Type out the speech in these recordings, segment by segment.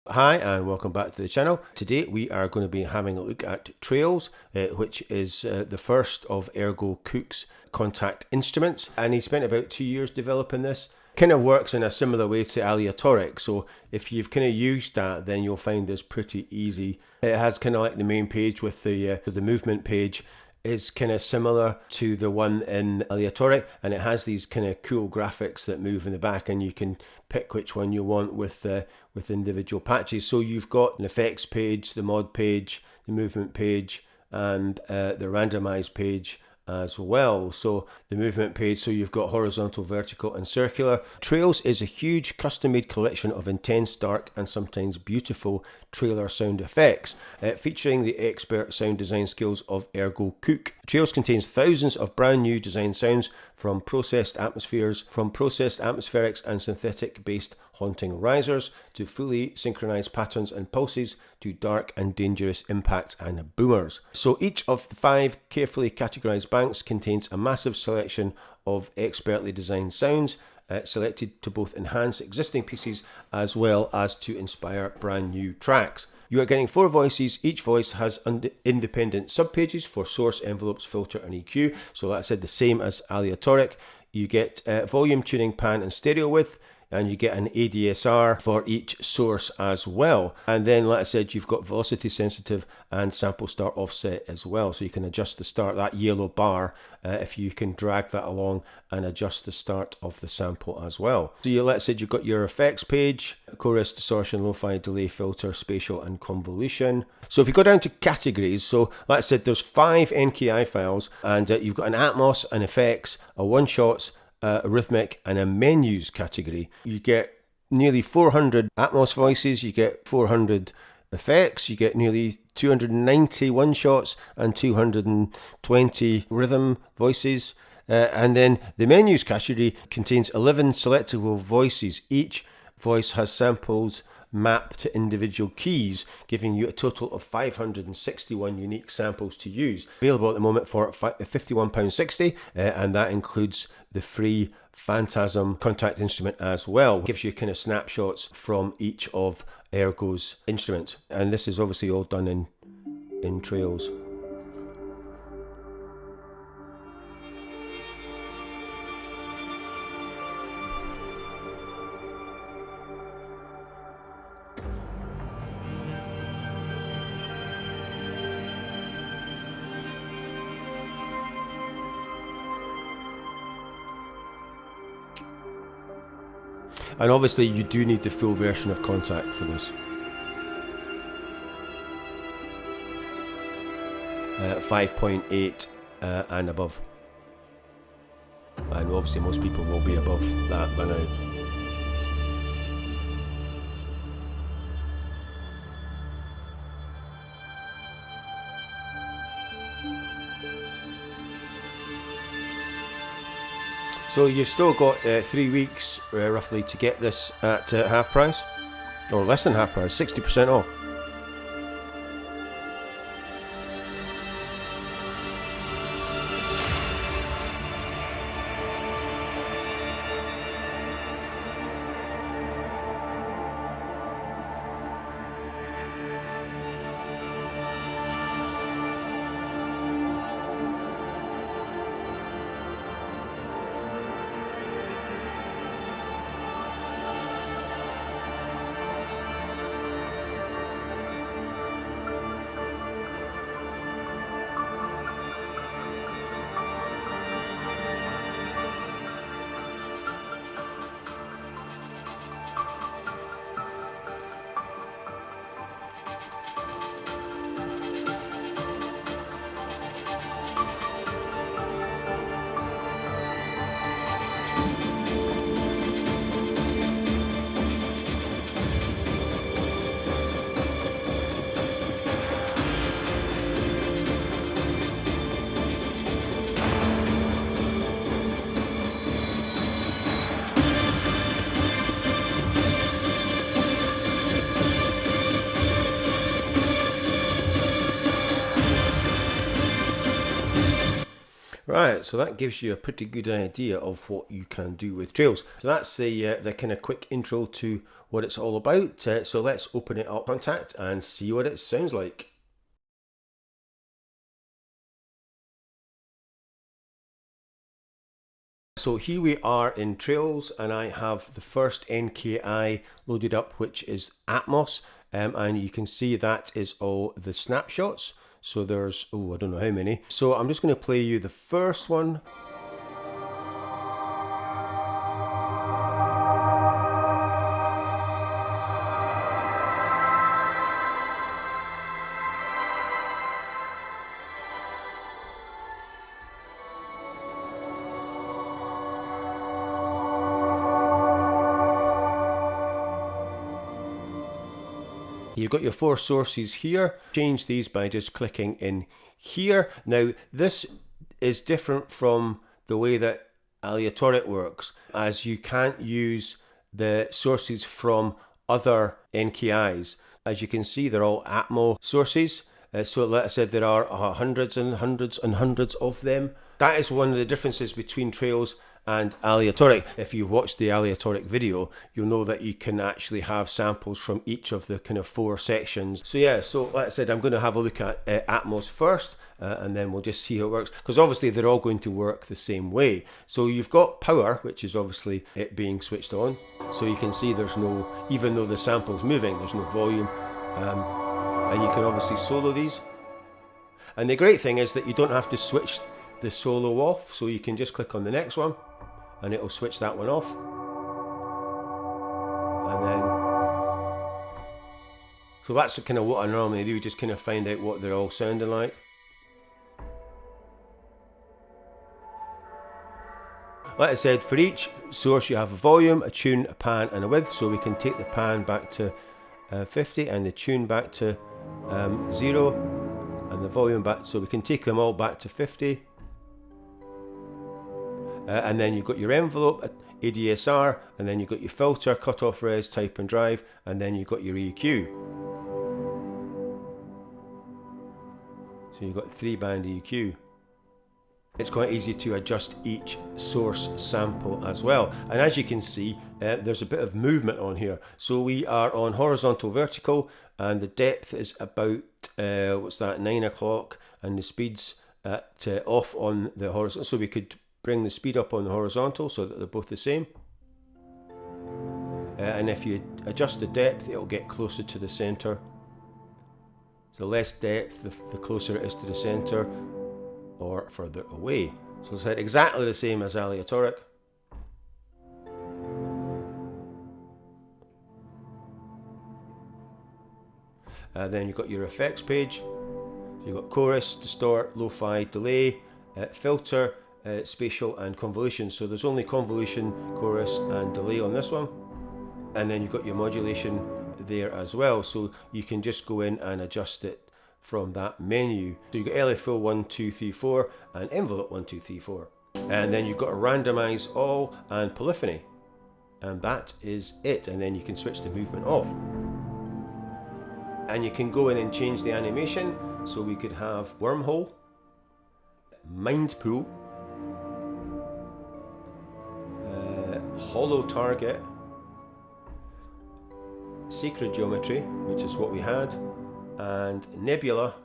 Hi and welcome back to the channel. Today we are going to be having a look at Trails, which is the first of Ergo Kukke's contact instruments, and he spent about 2 years developing this. Kind of works in a similar way to aleatoric, so if you've kind of used that, then you'll find this pretty easy. It has kind of like the main page with the movement page is kind of similar to the one in aleatoric, and it has these kind of cool graphics that move in the back, and you can pick which one you want with individual patches. So you've got an effects page, the mod page, the movement page, and the randomized page as well. So the movement page, so you've got horizontal, vertical and circular. Trails is a huge custom-made collection of intense, dark and sometimes beautiful trailer sound effects, featuring the expert sound design skills of Ergo Kukke. Trails contains thousands of brand new design sounds, from processed atmospheres, from processed atmospherics and synthetic based haunting risers, to fully synchronized patterns and pulses, to dark and dangerous impacts and boomers. So each of the 5 carefully categorized banks contains a massive selection of expertly designed sounds, selected to both enhance existing pieces as well as to inspire brand new tracks. You are getting 4 voices. Each voice has independent subpages for source, envelopes, filter and EQ. So like I said, the same as aleatoric. You get volume tuning, pan and stereo width, and you get an ADSR for each source as well. And then, like I said, you've got velocity sensitive and sample start offset as well. So you can adjust the start, that yellow bar, if you can drag that along and adjust the start of the sample as well. So you, like I said, you've got your effects page, chorus, distortion, lo-fi, delay, filter, spatial and convolution. So if you go down to categories, so like I said, there's 5 NKI files, and you've got an Atmos, an effects, a one-shots, a rhythmic and a menus category. You get nearly 400 Atmos voices, you get 400 effects, you get nearly 290 one shots and 220 rhythm voices. And then the menus category contains 11 selectable voices. Each voice has samples mapped to individual keys, giving you a total of 561 unique samples to use. Available at the moment for £51.60, and that includes the free Phantasm contact instrument as well. It gives you kind of snapshots from each of Ergo's instruments, and this is obviously all done in Trails. And obviously you do need the full version of Contact for this. 5.8 and above. And obviously most people will be above that by now. So you've still got 3 weeks roughly to get this at half price, or less than half price, 60% off. Right, so that gives you a pretty good idea of what you can do with Trails. So that's the kind of quick intro to what it's all about. So let's open it up, Contact, and see what it sounds like. So here we are in Trails, and I have the first NKI loaded up, which is Atmos, and you can see that is all the snapshots. So there's, oh, I don't know how many. So I'm just going to play you the first one. You've got your 4 sources here. Change these by just clicking in here. Now this is different from the way that aleatoric works, as you can't use the sources from other NKIs. As you can see, they're all Atmos sources. So like I said, there are hundreds and hundreds and hundreds of them. That is one of the differences between Trails and aleatoric. If you've watched the aleatoric video, you'll know that you can actually have samples from each of the kind of 4 sections. So yeah, so like I said, I'm going to have a look at Atmos first, and then we'll just see how it works, because obviously they're all going to work the same way. So you've got power, which is obviously it being switched on. So you can see there's no, even though the sample's moving, there's no volume. And you can obviously solo these. And the great thing is that you don't have to switch the solo off, so you can just click on the next one and it'll switch that one off. And then, so that's kind of what I normally do, just kind of find out what they're all sounding like. Like I said, for each source you have a volume, a tune, a pan and a width, so we can take the pan back to 50 and the tune back to 0 and the volume back, so we can take them all back to 50. And then you've got your envelope, ADSR, and then you've got your filter, cutoff res, type and drive, and then you've got your EQ. So you've got 3-band EQ. It's quite easy to adjust each source sample as well. And as you can see, there's a bit of movement on here. So we are on horizontal vertical, and the depth is about, what's that, 9 o'clock, and the speed's at off on the horizontal. So we could bring the speed up on the horizontal so that they're both the same. And if you adjust the depth, it'll get closer to the center. So less depth, the closer it is to the center, or further away. So it's exactly the same as aleatoric. Then you've got your effects page. So you've got chorus, distort, lo-fi, delay, filter, spatial and convolution. So there's only convolution, chorus and delay on this one. And then you've got your modulation there as well. So you can just go in and adjust it from that menu. So you've got LFO 1, 2, 3, 4 and envelope 1, 2, 3, 4. And then you've got to randomize all and polyphony. And that is it. And then you can switch the movement off. And you can go in and change the animation. So we could have wormhole, mind pool, hollow target, sacred geometry, which is what we had, and nebula,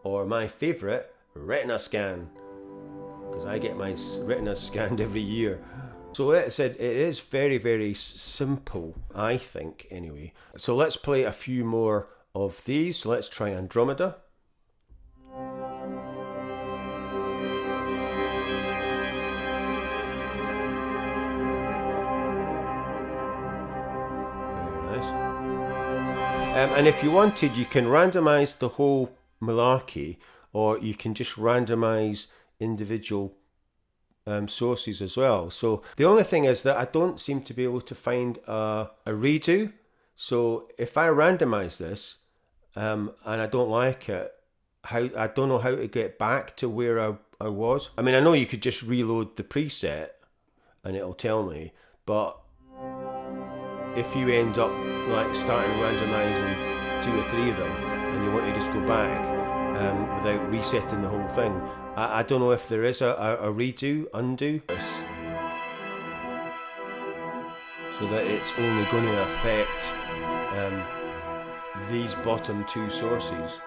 or my favorite, retina scan, because I get my retinas scanned every year. So like I said, it is very, very simple, I think, anyway. So let's play a few more of these. So let's try Andromeda. And if you wanted, you can randomize the whole malarkey, or you can just randomize individual sources as well. So the only thing is that I don't seem to be able to find a redo. So if I randomize this and I don't like it, I don't know how to get back to where I was. I mean, I know you could just reload the preset and it'll tell me, but if you end up like starting randomizing 2 or 3 of them and you want to just go back without resetting the whole thing, I don't know if there is a redo, undo, so that it's only going to affect these bottom two sources.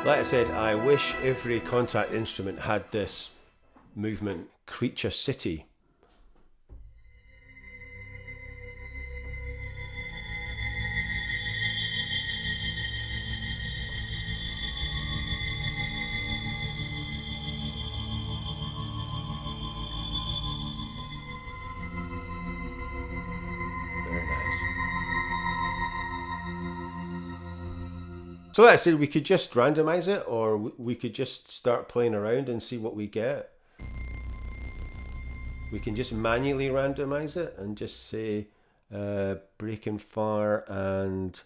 Like I said, I wish every contact instrument had this movement creature city. So like I said, we could just randomize it, or we could just start playing around and see what we get. We can just manually randomize it and just say break and far and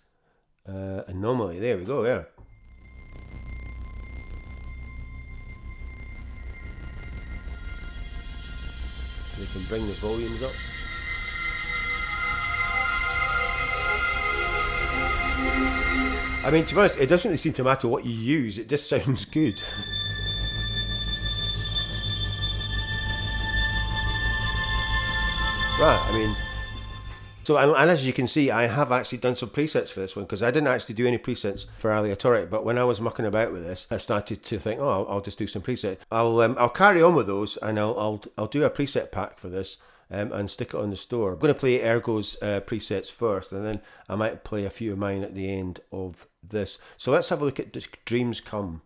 anomaly. There we go, yeah. We can bring the volumes up. I mean, to be honest, it doesn't really seem to matter what you use, it just sounds good. Right, I mean, so, and as you can see, I have actually done some presets for this one, because I didn't actually do any presets for aleatoric, but when I was mucking about with this, I started to think, oh, I'll just do some presets. I'll carry on with those, and I'll do a preset pack for this. And stick it on the store. I'm going to play Ergo's presets first, and then I might play a few of mine at the end of this. So let's have a look at Dreams Come.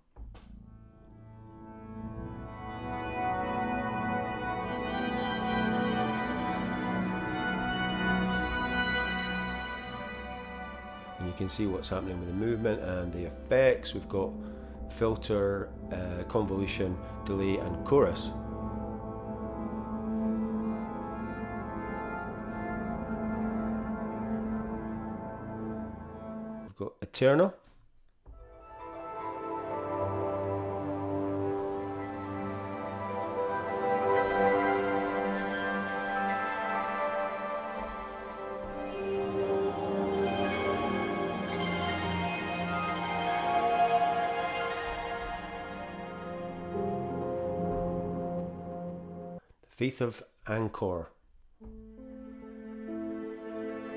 And you can see what's happening with the movement and the effects. We've got filter, convolution, delay, and chorus. Got Eternal. Faith of Anchor.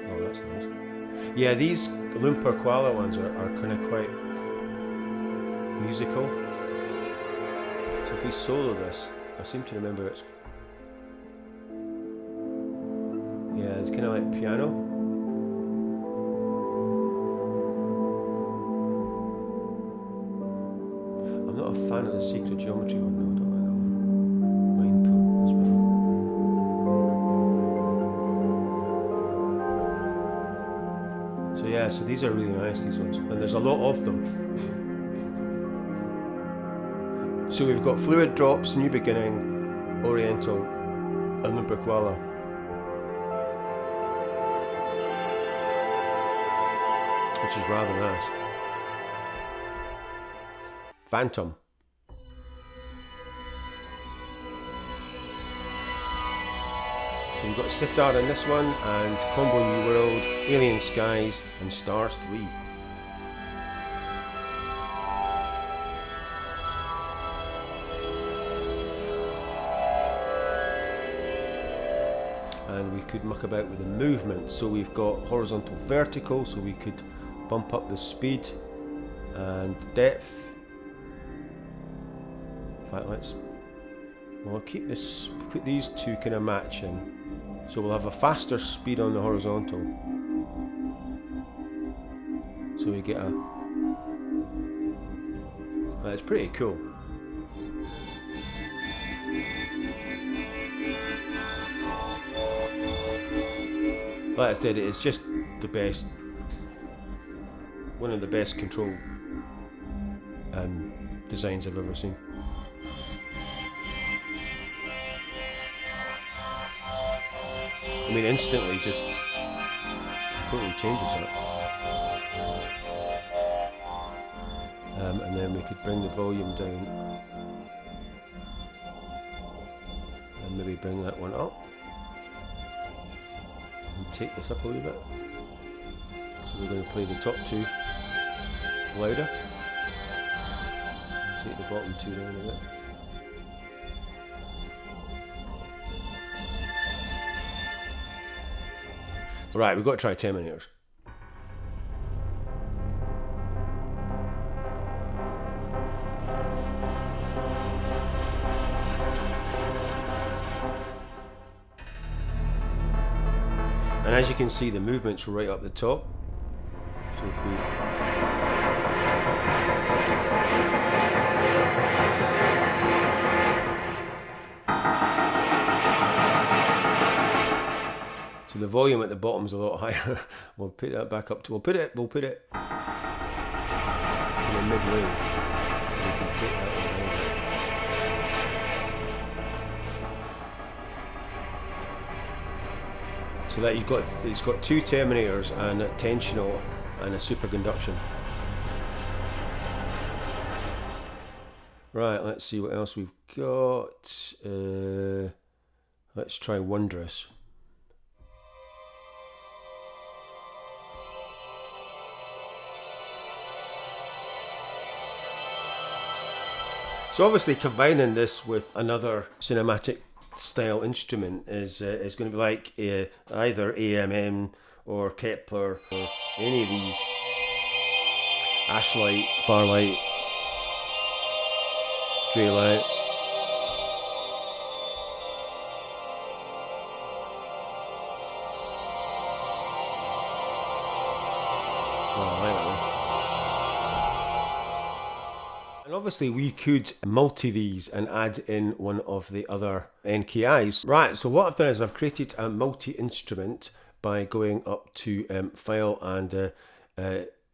Oh, that's nice. Yeah, these Lumpur Koala ones are kind of quite musical. So if we solo this, I seem to remember it's... Yeah, it's kind of like piano. I'm not a fan of the Secret Geometry one, no, I don't like that one. Mind Pool as well. So yeah, so these are really nice, these ones, and there's a lot of them. So we've got Fluid Drops, New Beginning, Oriental, and Lumpur Koala. Which is rather nice. Phantom. We've got Sitar in this one, and Combo New World, Alien Skies, and Stars 3. And we could muck about with the movement, so we've got horizontal, vertical, so we could bump up the speed and depth. In fact, we'll keep this, put these two kind of matching. So we'll have a faster speed on the horizontal. So we get a... That's pretty cool. Like I said, it's just the best, one of the best control designs I've ever seen. I mean, instantly just completely changes it. And then we could bring the volume down maybe bring that one up and take this up a wee bit. So we're going to play the top two louder, take the bottom two down a bit. Right, we've got to try 10 millimeters. And as you can see, the movement's right up the top. So if we so the volume at the bottom's a lot higher. We'll put that back up to we'll put it in the mid-range. So we can take that one down. So that it's got two terminators and a tensional and a superconduction. Right, let's see what else we've got. Let's try Wondrous. So obviously combining this with another cinematic style instrument is going to be like either AMM or Kepler or any of these PASHLIGHT, Farlight, TRAILS. And obviously we could multi these and add in one of the other NKIs. Right, so what I've done is I've created a multi-instrument by going up to File and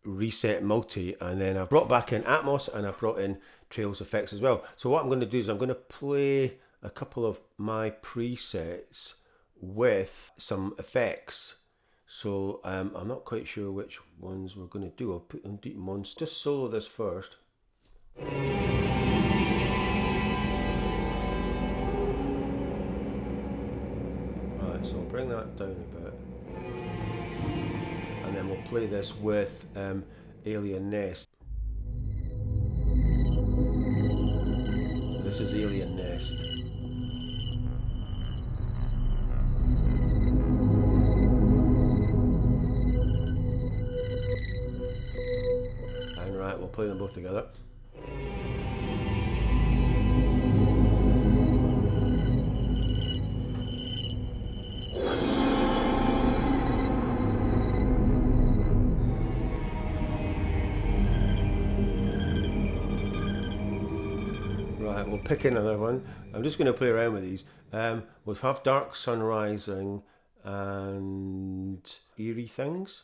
Reset Multi, and then I've brought back in Atmos and I've brought in TRAILS effects as well. So what I'm going to do is I'm going to play a couple of my presets with some effects. So I'm not quite sure which ones we're going to do. I'll put on Deep Monster. Just solo this first. Right, so I'll bring that down a bit, and then we'll play this with Alien Nest. This is Alien Nest. And right, we'll play them both together. Right, we'll pick another one. I'm just going to play around with these. We'll have Dark Sun Rising and Eerie Things.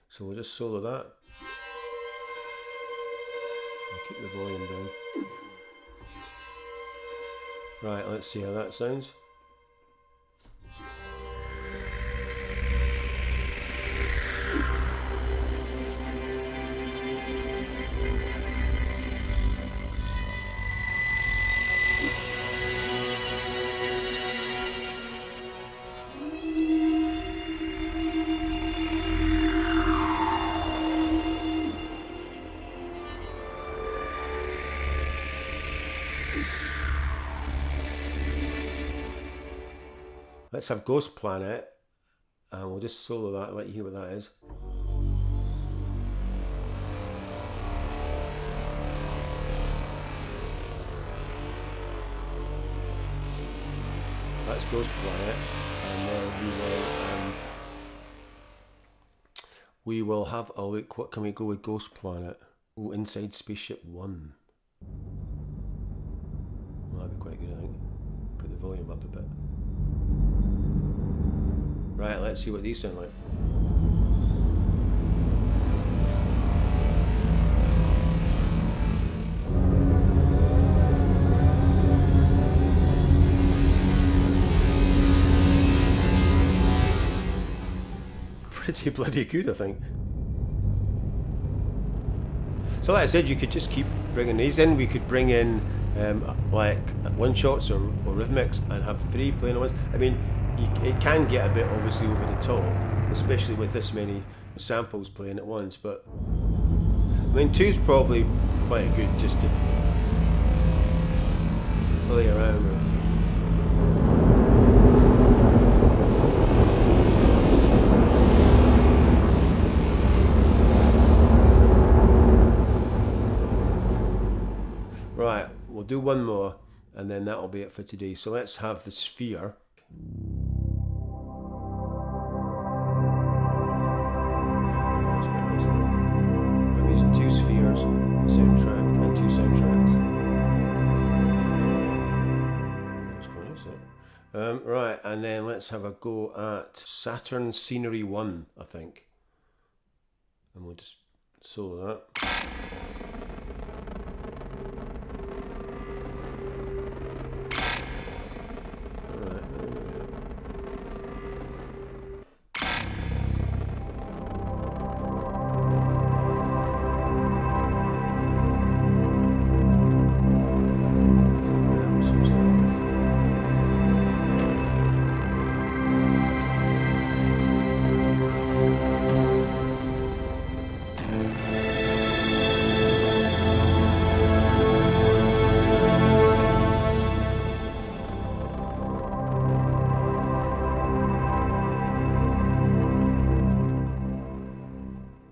So we'll just solo that. I'll keep the volume down. Right, let's see how that sounds. Let's have Ghost Planet, and we'll just solo that, let you hear what that is. That's Ghost Planet, and then we will have a look. What can we go with Ghost Planet? Oh, Inside Spaceship One. Well, that'd be quite good, I think. Put the volume up a bit. Right, let's see what these sound like. Pretty bloody good, I think. So like I said, you could just keep bringing these in. We could bring in like one shots or rhythmics, and have 3 playing at once. I mean, it can get a bit obviously over the top, especially with this many samples playing at once, but I mean 2's probably quite good just to play around with. Right, we'll do one more and then that'll be it for today. So let's have the sphere. I'm using 2 spheres, a soundtrack and 2 soundtracks. Right, and then let's have a go at Saturn Scenery 1, I think. And we'll just solo that.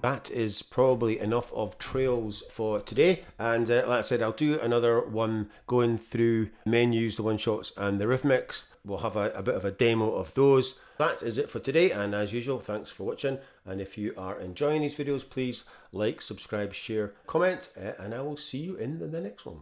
That is probably enough of Trails for today, and like I said, I'll do another one going through menus, the one shots and the rhythmics. We'll have a bit of a demo of those. That is it for today, and as usual, thanks for watching, and if you are enjoying these videos, please like, subscribe, share, comment, and I will see you in the next one.